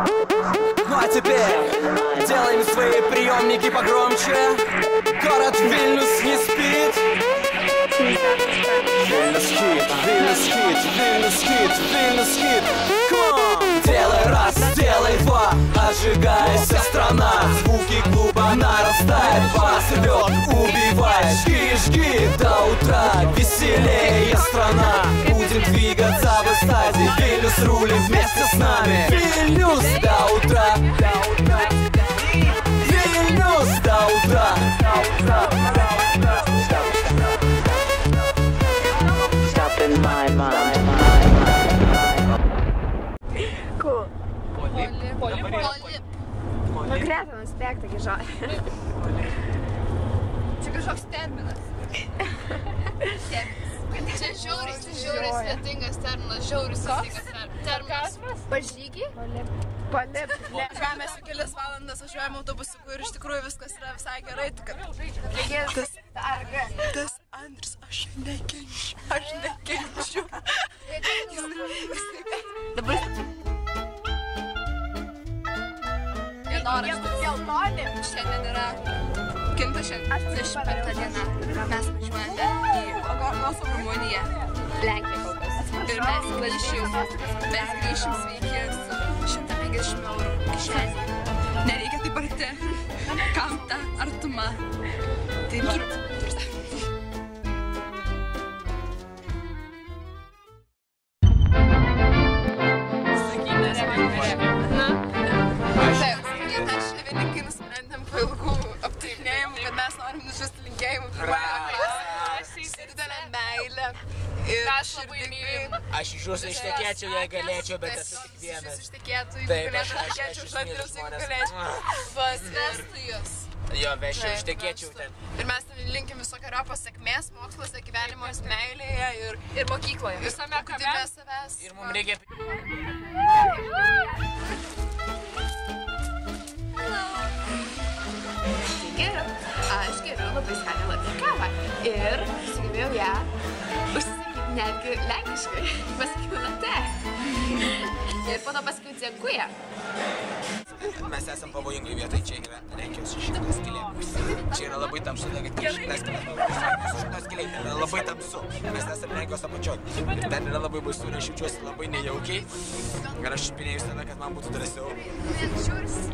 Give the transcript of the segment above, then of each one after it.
Ну а теперь делаем свои приемники погромче. Город Вильнюс не спит. Вильнюс хит, Вильнюс хит, Вильнюс хит, Вильнюс хит. Делай раз, делай два, ожигайся, страна. Звуки клуба нарастает, бас рвет, убивает. Жги, жги до утра, веселее страна. Будем двигаться в эстазе, Вильнюс рулит вместе с нами. Вильнюс до утра, Вильнюс до утра. Stop in my mind. Cool. Поліп. Ну креативно спек таки žodžiai. Čia kažkoks terminas. Čia žiauriai sudėtingas terminas, žiauriai sudėtingas terminas. Pažygiai? Polip. Ką mes jau kelias valandas važiuojame autobusiuku ir iš tikrųjų viskas yra visai gerai, tik kad tas Andrius, aš nekenčiu. Dienoraštis. Šiandien yra kinta šiandien 25 diena. Mes važiuojame į Ogarnos Rumuniją, Lenkiją kol kas. Ir mes grįšim sveiki su 150 eurų kišenėje. Nereikia taip arti. Kam ta artuma? Tai Aš iš jūsų ištekėčiau, jei galėčiau, bet esu tik vienas. Aš ištekėtų, jei Taip, galėčiau, aš Andrius, jeigu žmonės. galėčiau. Vestų jūs. Jo, vešiau, ištekėčiau ten. Ir mes linkim visokiojopos sėkmės moksluose, gyvenimo meilėje ir mokykloje. Visame kame. Ir mums reikia... Aš geriu labai skanią labiau kavą ir sugebėjau ją užsisakyti netgi lenkiškai. Pasakiau latte. Ir po to pasakiau dziękuję. Mes esam pavojingai vietoj, čia yra Lenkijos šitos skylė. Čia yra labai tamsu, kad šitas skylė yra labai tamsu. Mes esam Lenkijos apačioj. Ir ten yra labai baisu ir aš jaučiuosi labai nejaukiai. Ir aš išpinėjau save, kad man būtų drąsiau.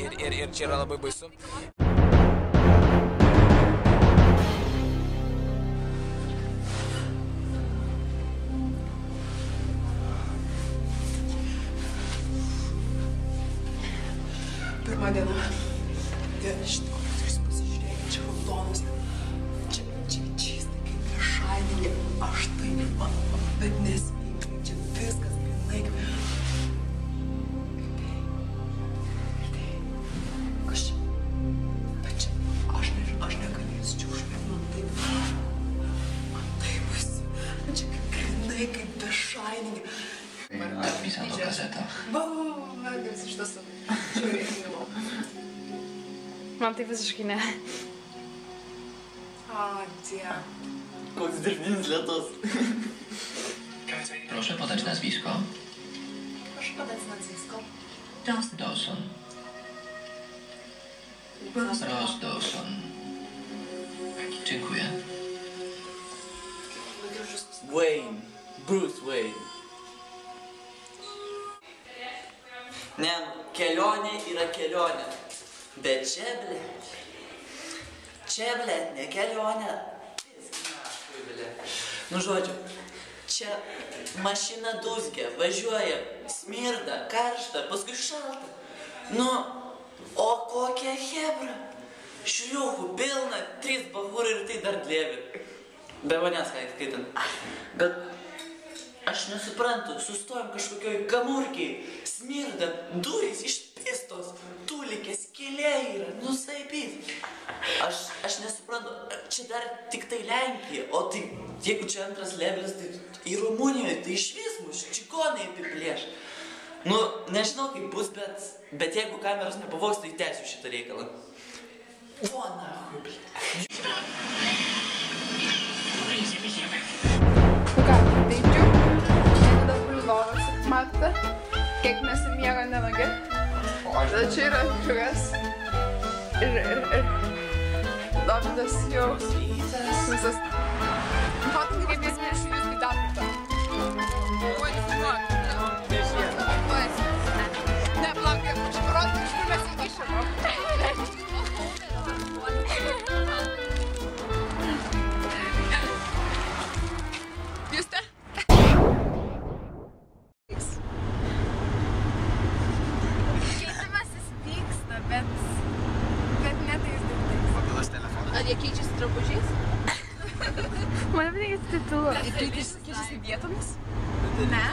Ir čia yra labai baisu. Pirma diena. Ir iš tikrųjų, jūs pasižiūrėkit, čia raudonas. Čia čysta kaip šainė. Aš tai manau, bet nesveikai. Čia viskas pilnai. Kas čia? Bet čia, aš negalėsiu čia užmėgti. Man taip baisu. Čia kaip grinai, kaip be šainė. Atpisano kasetą. Mergas iš tiesų. Žiūrėk. Man tai visiškai ne. O, Dieve. Koks dirbtinis lietus. Proszę podać nazwisko. Proszę podać nazwisko. Dawson. Ross Dawson. Dziękuję. Wayne. Bruce Wayne. Ne, kelionė yra kelionė. Bet čia, blėt, ne kelionė. Nu, žodžiu, čia mašina dūzgia, važiuoja, smirda, karšta, paskui šalta. Nu, o kokia hebra? Šliuchų pilna, 3 bachūrai ir tai dar dlėvi. Be manęs skaitant. Bet aš nesuprantu, sustojom kažkokioj kamurkiai, smirda, durys išpistos, tūlikė, skylė yra, nusaipys. Aš nesuprantu, čia dar tik tai Lenkija, o tai jeigu čia antras levelis, tai į Rumunijoje, tai iš vis mus čigonai apiplėš. Nu, nežinau kaip bus, bet jeigu kameros nepavoks, tai tęsiu šitą reikalą. O, nahui, blė. Nu ką, taip jau, tada bulvaras, matote, kiek mes ir miego nenagi. Čia yra Andriukas. Ir Davidas jau visas. Matom, kaip jis prieš jūs tai Davidą. Oi, nefilmuok. Ne, plankai, čia parodyti, iš kur mes įkišame. Juste? Keitimasis vyksta, bet ne tais daiktais. Mobilas telefonas. Ar jie keičiasi drabužiais? Man apnikės titulą. Keičiasi vietomis? Ne?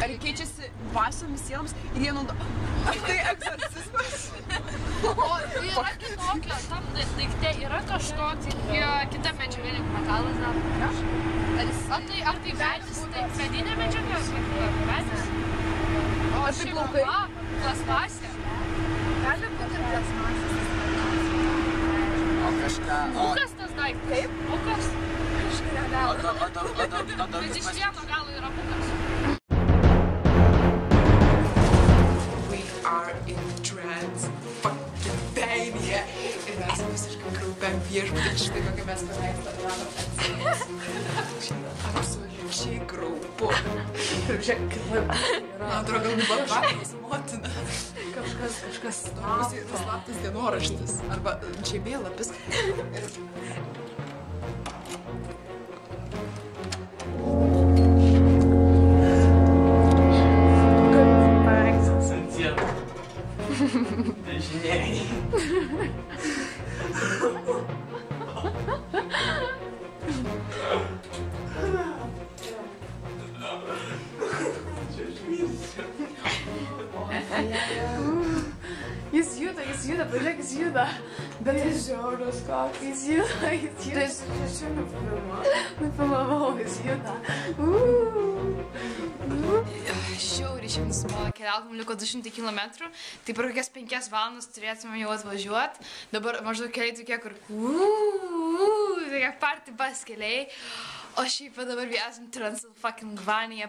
Ar jie keičiasi dvasiomis sielomis ir jie naudoja? Ar tai egzorcizmas? O yra kitokio, tam daikte yra kažkokia kita medžiaga negu metalas dar. Ar tai vedis, tai medinė medžiaga? Vedis? Ar tai plaukai? Plasmasė. Gali būti ir plasmasės. O kažką... Bukas tas daiktas. Kaip? Bukas. Bet iš vieno galo yra bukas. We are in trance fucking mania. Ir mes visiškai kraupiam viešbutį. Štai kokią mes paveikstą darom atsiminsim. Absoliučiai kraupu. Žiūrėk, kaip man atrodo, gal Balbanos motina. Kažkas turbūt yra slaptas dienoraštis. Arba žemėlapis. Jis juda, pažiūrėk, jis juda. Bet jis žiaurus koks, jis juda. Tai aš nufilmavau, jis juda. Žiauriai šiandien sumala keliaut, mums liko 200 km, tai per kokias 5 valandas turėtume jau atvažiuoti. Dabar maždaug keliai tokie, kur tokie party bus keliai. O šiaip dabar esam Transilvanija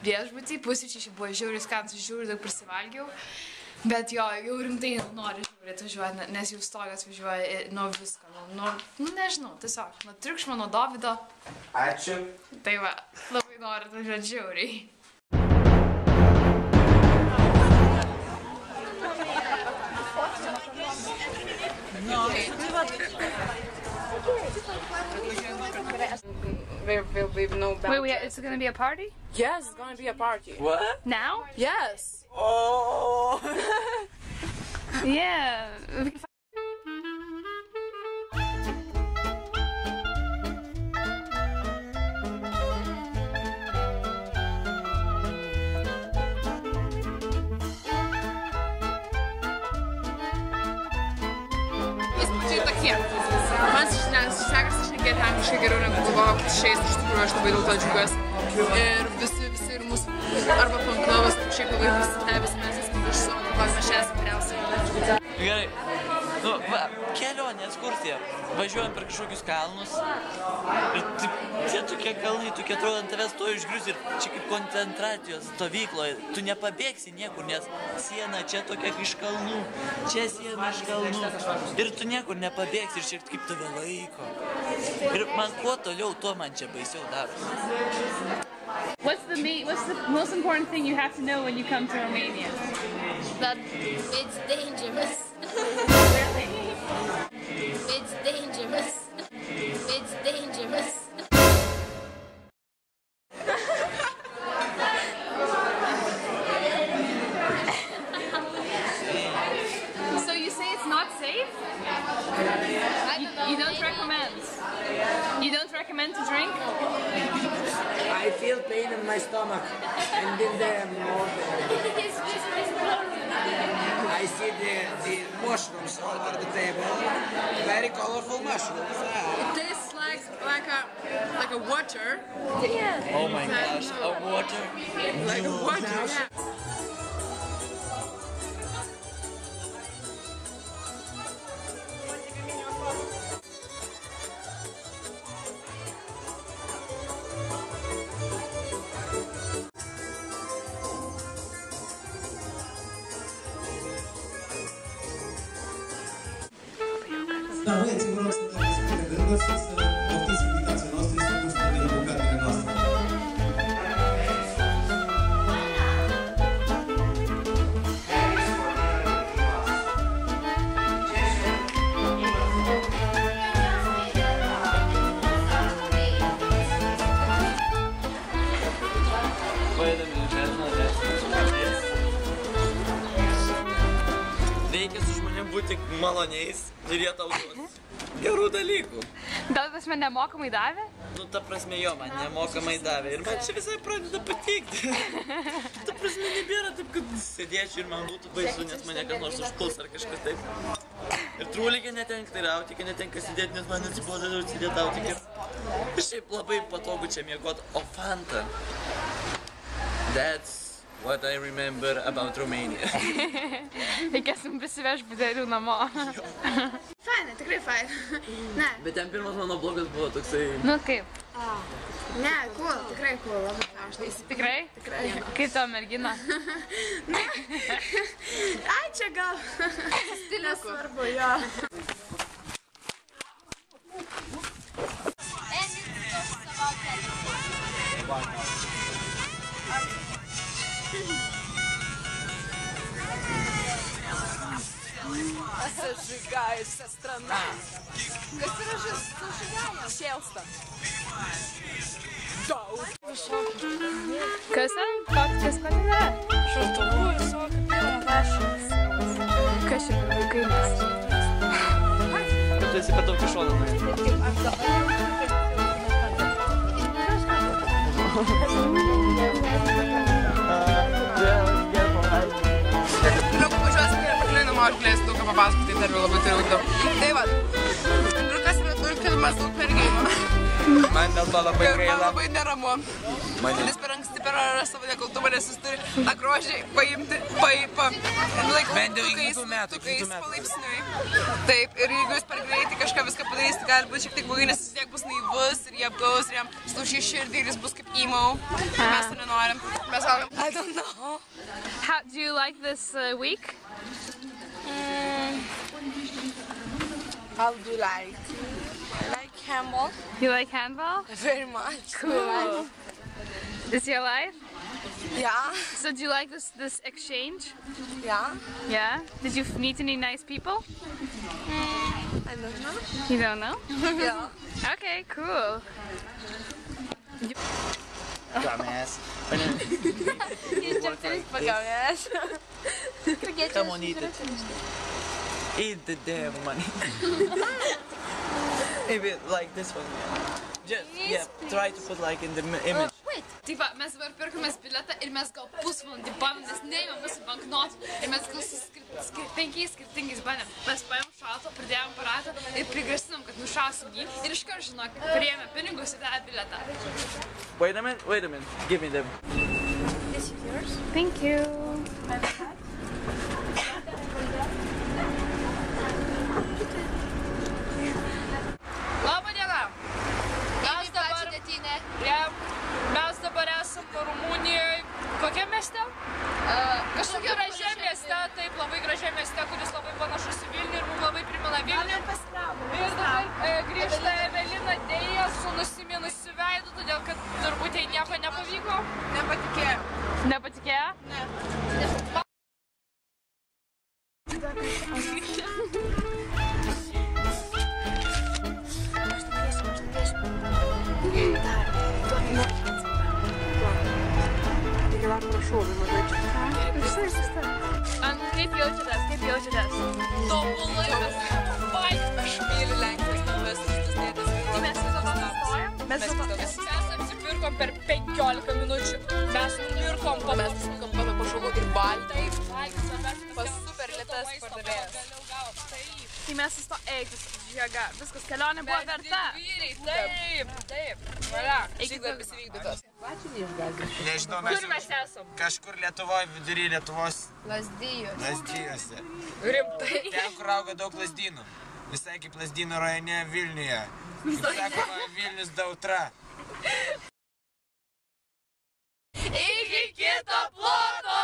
viešbutį, pusryčiai šiaip buvo žiauriai skanus, žiauriai daug prisivalgiau. Bet jo, jau rimtai noriu žiauriai atvažiuoti, nes jau stogas važiuoja nuo visko, nežinau, tiesiog, nuo triukšmo, nuo Dovydo. Ačiū. Tai va, labai noriu atvažiuoti žiauriai. Wait, is it gonna be a party? Yes, it's gonna be a party. What? Now? Yes. Oh. Yeah. Įspūdžiai tokie. Man sekasi šnekėti angliškai geriau negu galvojau, kad išeis, iš tikrųjų aš labai dėl to džiaugiuosi. Ir visi ir mūsų, arba fanklovas, šiaip labai nustebęs, mes esame iš savo kalbos, mes esame vyriausiai. Gerai. Nu, va, kelionė, ekskursija. Važiuojam per kažkokius kalnus. Ir tie tokie kalnai, tokie atrodo ant tavęs to išgrius ir čia kaip koncentracijos stovykloje. Tu nepabėgsi niekur, nes siena čia tokia iš kalnų, čia siena iš kalnų. Ir tu niekur nepabėgsi ir šiek kaip tave laiko. Ir man kuo toliau, tuo man čia baisiau darosi. What's the most important thing you have to know when you come to Romania? That it's dangerous. Really? It's dangerous. It's dangerous. So you say it's not safe? You don't recommend? You don't recommend to drink? I feel pain in my stomach and in the I see the mushrooms all over the table. Very colorful mushrooms. It tastes like a water. Yeah. Oh my gosh, a water. Like a water, yeah. Da, băieți, vă rog să dați pe gânduri și să poftiți invitația noastră și să gustați de bucatele noastre. Reikia su žmonėm būti maloniais ir jie tau duos gerų dalykų. Gal tas man nemokamai davė? Nu, ta prasme, jo, man nemokamai davė ir man čia visai pradeda patikti. Ta prasme, nebėra taip, kad sėdėčiau ir man būtų baisu, nes mane kas nors užpuls ar kažkas taip. Ir trūlikai netenka tai rauti, netenka sėdėti, nes man atsiboda daug sėdėti auti. Ir šiaip labai patogu čia miegoti, o Fanta. That's what I remember about Romania. Reikės mums prisiveš budelių namo. Faina, tikrai faina. Ne. Bet ten pirmas mano blogas buvo toksai... Nu kaip? Ne, cool, tikrai cool, labai aštais. Tikrai? Tikrai. Kaip tavo mergina? Ne. Ai, čia gal. Nesvarbu, jo. Зажигается страна. Kas yra zажигание? Šėlsta. Daug. Kas ten? Kas ten yra? Šaltuvų visokių pilna prašymas. Kas čia per vaikai mes? Kad tu esi per daug iš šono nuėjęs. Aš galėsiu daug ką papasakoti, tai dar labai turiu daug. Tai va, Andriukas yra dulkis maždaug per gėjimą. Man dėl to labai Ir man gaila. labai neramu. Nes per anksti per savo nekaltumą, nes jis turi tą grožį paimti, Bent jau iki kitų metų. palaipsniui. Taip, ir jeigu jis per greitai kažką viską padarys, tai gali būti šiek tiek blogai, nes jis tiek bus naivus ir jie apgaus ir jam slaužys širdį ir jis bus kaip emo. Mes to nenorim. Mes sakom, I don't know. How do you like this week? How do you like? I like handball. You like handball? Very much. Cool. Is your life? Yeah. So do you like this exchange? Yeah. Yeah? Did you meet any nice people? I don't know. You don't know? Yeah. Okay, cool. Dumbass. Pagavęs. Come on, eat it. Eat the damn money. Maybe like this one. Just, yeah, try to put like in the image. Taip, mes dabar pirkomės bilietą ir mes gal pusvalandį bandėm, nes neėmėm visų banknotų ir mes gal penkiais skirtingais bandėm. Mes paėmėm šalto, pridėjom aparatą ir prigrasinom, kad nušausim jį ir iškart žinok, priėmė pinigus į tą bilietą. Wait a minute, give me them. This is yours? Thank you. Labą dieną. Mes dabar esam Rumunijoje. Kokiam mieste? Kažkokia gražia mieste, taip, labai gražia mieste, kuris labai panašus į Vilnių ir mums labai primena Vilnių. Ir dabar grįžta Evelina Deja su nusiminusiu veidu, todėl kad turbūt jai nieko nepavyko. Nepatikėjo. Nepatikėjo? Ne. Kaip jaučiatės? Tobulai mes. Aš myliu Lenkijos naujas šitas dėtas. Tai mes vis dėlto sustojom? Mes apsipirkom per 15 minučių. Mes nupirkom pašaukų ir baltai. Pas super lėtas pardavėjas. Tai mes eikis, jėga, viskas, kelionė buvo verta. Taip. Valia. Šiek dar besivykdytos. Nežinau, Kur mes esam? Kažkur Lietuvoje, vidury Lietuvos Lazdijose. Rimtai. Ten, kur auga daug lazdynų. Visai kaip Lazdynų rajone Vilniuje. Kaip sakoma, Vilnius Dautra. Iki kito ploto!